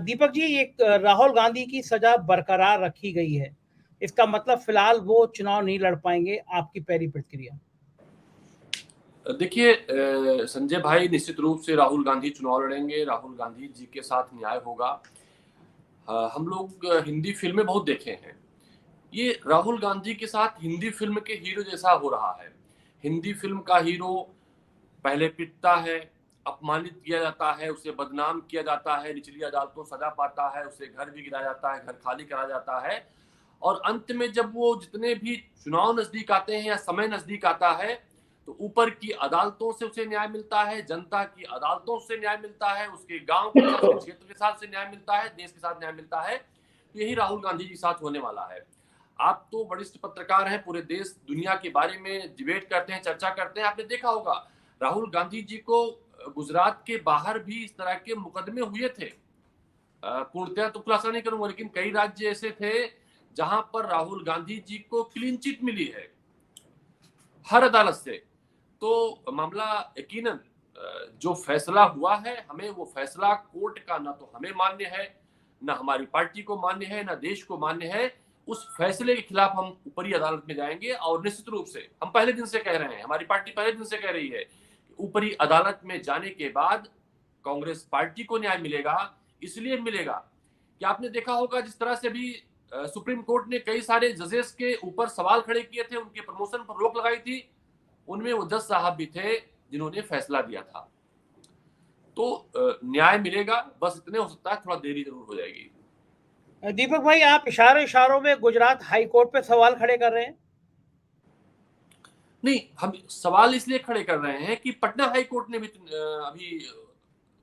दीपक जी, ये राहुल गांधी की सजा बरकरार रखी गई है, इसका मतलब फिलहाल वो चुनाव नहीं लड़ पाएंगे। आपकी पहली प्रतिक्रिया? देखिए संजय भाई, निश्चित रूप से राहुल गांधी चुनाव लड़ेंगे, राहुल गांधी जी के साथ न्याय होगा। हम लोग हिंदी फिल्में बहुत देखे हैं। ये राहुल गांधी के साथ हिंदी फिल्म के हीरो जैसा हो रहा है। हिंदी फिल्म का हीरो पहले पिटता है, अपमानित किया जाता है, उसे बदनाम किया जाता है, निचली अदालतों सजा पाता है, उसे घर भी गिराया जाता है, घर खाली करा जाता है, और अंत में जब वो जितने भी चुनाव नजदीक आते हैं या समय नजदीक आता है तो ऊपर की अदालतों से उसे न्याय मिलता है, जनता की अदालतों से न्याय मिलता है, उसके गांव के साथ, उसके क्षेत्र के साथ से न्याय मिलता है, देश के साथ न्याय मिलता है। यही राहुल गांधी जी के साथ होने वाला है। आप तो वरिष्ठ पत्रकार हैं, पूरे देश दुनिया के बारे में डिबेट करते हैं, चर्चा करते हैं। आपने देखा होगा राहुल गांधी जी को गुजरात के बाहर भी इस तरह के मुकदमे हुए थे। पूर्णतः तो खुलासा नहीं करूंगा, लेकिन कई राज्य ऐसे थे जहां पर राहुल गांधी जी को क्लीन चिट मिली है हर अदालत से। तो मामला यकीनन जो फैसला हुआ है, हमें वो फैसला कोर्ट का ना तो हमें मान्य है, ना हमारी पार्टी को मान्य है, ना देश को मान्य है। उस फैसले के खिलाफ हम ऊपरी अदालत में जाएंगे, और निश्चित रूप से हम पहले दिन से कह रहे हैं, हमारी पार्टी पहले दिन से कह रही है कि ऊपरी अदालत में जाने के बाद कांग्रेस पार्टी को न्याय मिलेगा। इसलिए मिलेगा कि आपने देखा होगा जिस तरह से भी सुप्रीम कोर्ट ने कई सारे जजेस के ऊपर सवाल खड़े किए थे, उनके प्रमोशन पर रोक लगाई थी, उनमें वो जज साहब भी थे जिन्होंने फैसला दिया था। तो न्याय मिलेगा, बस इतने हो सकता है थोड़ा देरी जरूर हो जाएगी। दीपक भाई, आप इशारों में गुजरात हाई कोर्ट पे सवाल खड़े कर रहे हैं। नहीं, हम सवाल इसलिए खड़े कर रहे हैं कि पटना हाई कोर्ट ने भी अभी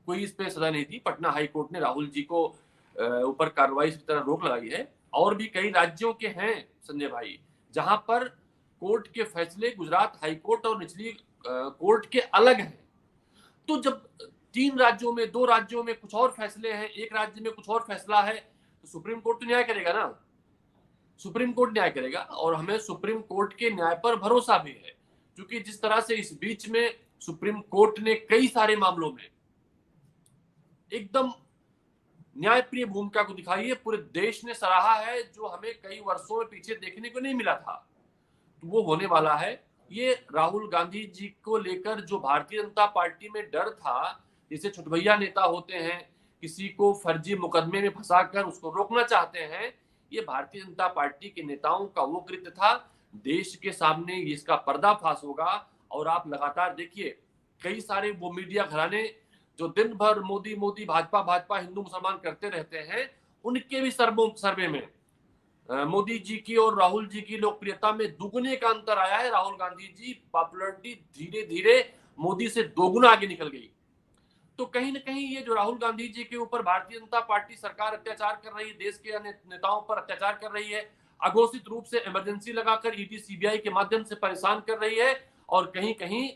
कोई इस पे सजा नहीं दी। पटना हाई कोर्ट ने राहुल जी को ऊपर कार्रवाई की तरह रोक लगाई है। और भी कई राज्यों के हैं संजय भाई, जहां पर कोर्ट के फैसले गुजरात हाई कोर्ट और निचली कोर्ट के अलग हैं। तो जब 3 राज्यों में, 2 राज्यों में कुछ और फैसले हैं, एक राज्य में कुछ और फैसला है, तो सुप्रीम कोर्ट तो न्याय करेगा ना। सुप्रीम कोर्ट न्याय करेगा, और हमें सुप्रीम कोर्ट के न्याय पर भरोसा भी है, क्योंकि जिस तरह से इस बीच में सुप्रीम कोर्ट ने कई सारे मामलों में एकदम न्यायप्रिय भूमिका को दिखाई है, पूरे देश ने सराहा है, जो हमें कई वर्षों में पीछे देखने को नहीं मिला था, तो वो होने वाला है। ये राहुल गांधी जी को लेकर जो भारतीय जनता पार्टी में डर था, जैसे छुटभैया नेता होते हैं, किसी को फर्जी मुकदमे में फंसाकर उसको रोकना चाहते हैं, ये भारतीय जनता पार्टी के नेताओं का वो कृत्य था। देश के सामने इसका पर्दाफाश होगा, और आप लगातार देखिए कई सारे वो मीडिया घराने जो दिन भर मोदी मोदी, भाजपा भाजपा, हिंदू मुसलमान करते रहते हैं, उनके भी सर्वे में मोदी जी की और राहुल जी की लोकप्रियता में दुगने का अंतर आया है। राहुल गांधी जी पॉपुलरिटी धीरे धीरे मोदी से दोगुना आगे निकल गई। तो कहीं ना कहीं ये जो राहुल गांधी जी के ऊपर भारतीय जनता पार्टी सरकार अत्याचार कर रही है, देश के नेताओं पर अत्याचार कर रही है, अघोषित रूप से इमरजेंसी लगाकर ईडी सीबीआई के माध्यम से परेशान कर रही है, और कहीं कहीं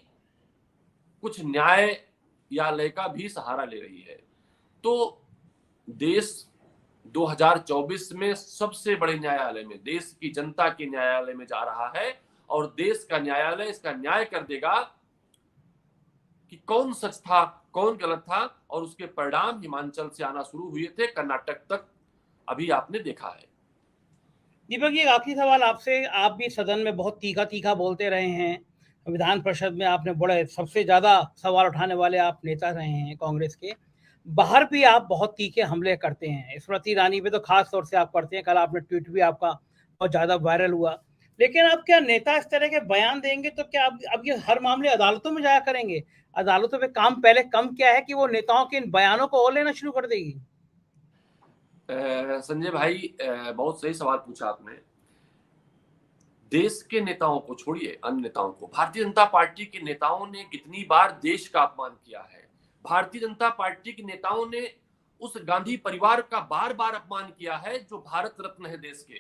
कुछ न्यायालय का भी सहारा ले रही है। तो देश 2024 में सबसे बड़े न्यायालय में, देश की जनता के न्यायालय में जा रहा है, और देश का न्यायालय इसका न्याय कर देगा कि कौन सच था, कौन गलत था। और उसके परिणाम हिमाचल से आना शुरू हुए थे, कर्नाटक तक अभी आपने देखा है। दीपक जी, आखिरी सवाल आपसे। आप भी सदन में बहुत तीखा तीखा बोलते रहे हैं, विधान परिषद में आपने बड़े सबसे ज्यादा सवाल उठाने वाले आप नेता रहे हैं कांग्रेस के। बाहर भी आप बहुत तीखे हमले करते हैं, स्मृति ईरानी पे तो खास तौर से आप करते हैं। कल आपने ट्वीट भी आपका बहुत ज्यादा वायरल हुआ। लेकिन अब क्या नेता इस तरह के बयान देंगे तो क्या अब ये हर मामले अदालतों में जाया करेंगे? अदालतों में काम पहले कम क्या है कि वो नेताओं के इन बयानों को और लेना शुरू कर देगी? संजय भाई, बहुत सही सवाल पूछा आपने। देश के नेताओं को छोड़िए, अन्य नेताओं को, भारतीय जनता पार्टी के नेताओं ने कितनी बार देश का अपमान किया है। भारतीय जनता पार्टी के नेताओं ने उस गांधी परिवार का बार बार अपमान किया है जो भारत रत्न है देश के,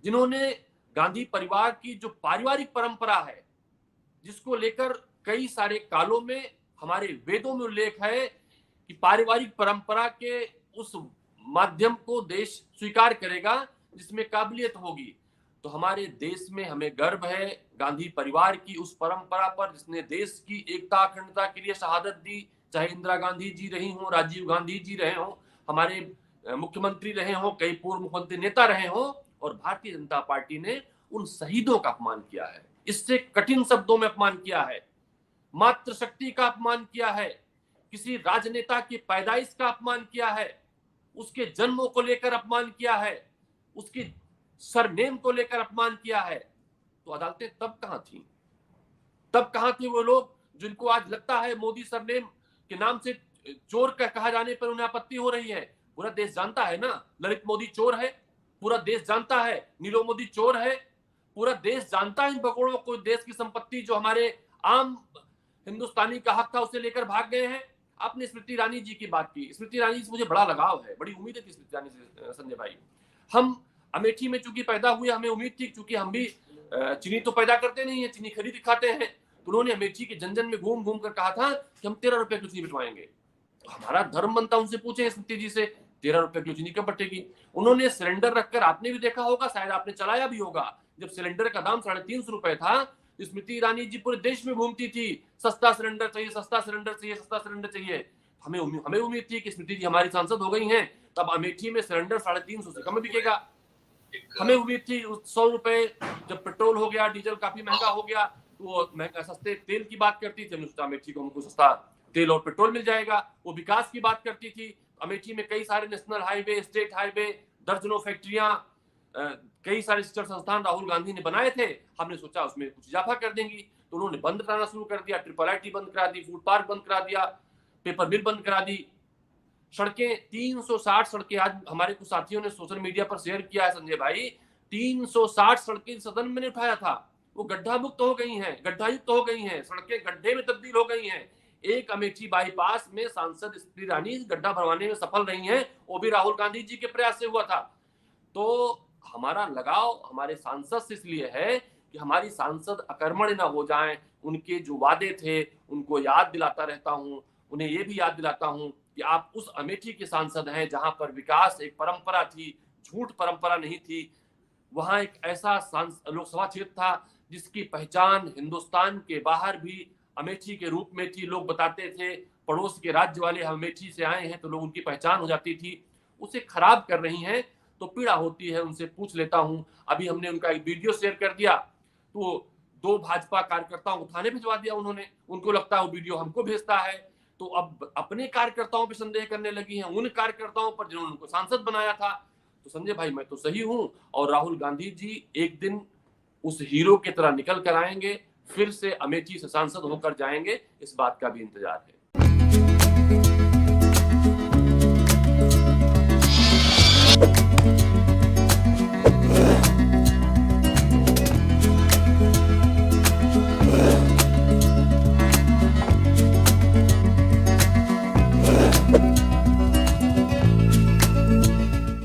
जिन्होंने गांधी परिवार की जो पारिवारिक परंपरा है, जिसको लेकर कई सारे कालों में हमारे वेदों में उल्लेख है कि पारिवारिक परंपरा के उस माध्यम को देश स्वीकार करेगा जिसमें काबिलियत होगी। तो हमारे देश में हमें गर्व है गांधी परिवार की उस परंपरा पर, जिसने देश की एकता अखंडता के लिए शहादत दी, चाहे इंदिरा गांधी जी रही हों, राजीव गांधी जी रहे हों, हमारे मुख्यमंत्री रहे हों, कई पूर्व मुख्यमंत्री नेता रहे हों, और भारतीय जनता पार्टी ने उन शहीदों का अपमान किया है, इससे कठिन शब्दों में अपमान किया है, मातृशक्ति का अपमान किया है, किसी राजनेता की पैदाइश का अपमान किया है, उसके जन्मों को लेकर अपमान किया है, उसकी सरनेम को लेकर अपमान किया है। तो अदालतें तब कहां थी? तब कहां थे वो लोग जिनको आज लगता है मोदी सरनेम के नाम से चोर का कहा जाने पर उन्हें आपत्ति हो रही है? पूरा देश जानता है ना ललित मोदी चोर है, पूरा देश जानता है नीरव मोदी चोर है, पूरा देश जानता है इन भगोड़ों को देश की संपत्ति जो हमारे आम हिंदुस्तानी का हक था उसे लेकर भाग गए हैं। आपने स्मृति ईरानी जी की बात की, स्मृति ईरानी से मुझे बड़ा लगाव है, बड़ी उम्मीद थी स्मृति ईरानी से संजय भाई। हम अमेठी में चूंकि पैदा हुए, हमें उम्मीद थी, चूंकि हम भी चीनी तो पैदा करते नहीं है, चीनी खरीद खाते हैं, तो उन्होंने अमेठी के जन जन में घूम घूम कर कहा था कि हम 13 रुपए किलो चीनी बिटवाएंगे। तो हमारा धर्म बनता उनसे पूछे स्मृति जी से 13 रुपए किलो चीनी कब बटेगी? उन्होंने सिलेंडर रखकर, आपने भी देखा होगा, शायद आपने चलाया भी होगा, जब सिलेंडर का दाम 350 रुपए था, स्मृति ईरानी जी पूरे देश में घूमती थी, सस्ता सिलेंडर चाहिए, सस्ता सिलेंडर चाहिए, सस्ता सिलेंडर चाहिए। हमें उम्मीद थी कि स्मृति जी हमारी सांसद हो गई हैं, तब अमेठी में सिलेंडर 350 से कम बिकेगा। हमें उम्मीद थी 100 रुपए, जब पेट्रोल हो गया, डीजल काफी महंगा हो गया, वो महंगा सस्ते तेल की बात करती थी, अमेठी को हमको सस्ता तेल और पेट्रोल मिल जाएगा। वो विकास की बात करती थी, अमेठी में कई सारे नेशनल हाईवे, स्टेट हाईवे, दर्जनों फैक्ट्रियां, कई सारे शिक्षण संस्थान राहुल गांधी ने बनाए थे, हमने सोचा उसमें कुछ इजाफा कर देंगी, तो उन्होंने बंद कराना शुरू कर दिया, IIIT बंद करा दी, फूड पार्क बंद करा दिया, पेपर मिल बंद करा दी। सड़कें 360 सड़कें, आज हमारे कुछ साथियों ने सोशल मीडिया पर शेयर किया है संजय भाई, 360 सड़कें सदन में उठाया था, वो गड्ढा मुक्त हो गई हैं, गड्ढा युक्त हो गई हैं, सड़कें गड्ढे में तब्दील हो गई हैं। एक अमेठी बाईपास में सांसद स्मृति ईरानी गड्ढा भरवाने में सफल रही हैं, वो भी राहुल गांधी जी के प्रयास से हुआ था। तो हमारा लगाव हमारे सांसद से इसलिए है कि हमारी सांसद अकर्मण्य ना हो जाएं, उनके जो वादे थे उनको याद दिलाता रहता हूं, उन्हें ये भी याद दिलाता हूं कि आप उस अमेठी के सांसद हैं जहां पर विकास एक परंपरा थी, झूठ परंपरा नहीं थी। वहां एक ऐसा लोकसभा क्षेत्र था जिसकी पहचान हिंदुस्तान के बाहर भी अमेठी के रूप में थी। लोग बताते थे पड़ोस के राज्य वाले हम अमेठी से आए हैं, तो लोग उनकी पहचान हो जाती थी। उसे खराब कर रही हैं तो पीड़ा होती है, उनसे पूछ लेता हूं। अभी हमने उनका एक वीडियो शेयर कर दिया, तो 2 भाजपा कार्यकर्ताओं को थाने भिजवा दिया उन्होंने, उनको लगता है वो वीडियो हमको भेजता है, तो अब अपने कार्यकर्ताओं पर संदेह करने लगी हैं, उन कार्यकर्ताओं पर जिन्होंने उनको सांसद बनाया था। तो संजय भाई मैं तो सही हूं, और राहुल गांधी जी एक दिन उस हीरो की तरह निकल कर आएंगे, फिर से अमेठी से सांसद होकर जाएंगे, इस बात का भी इंतजार है।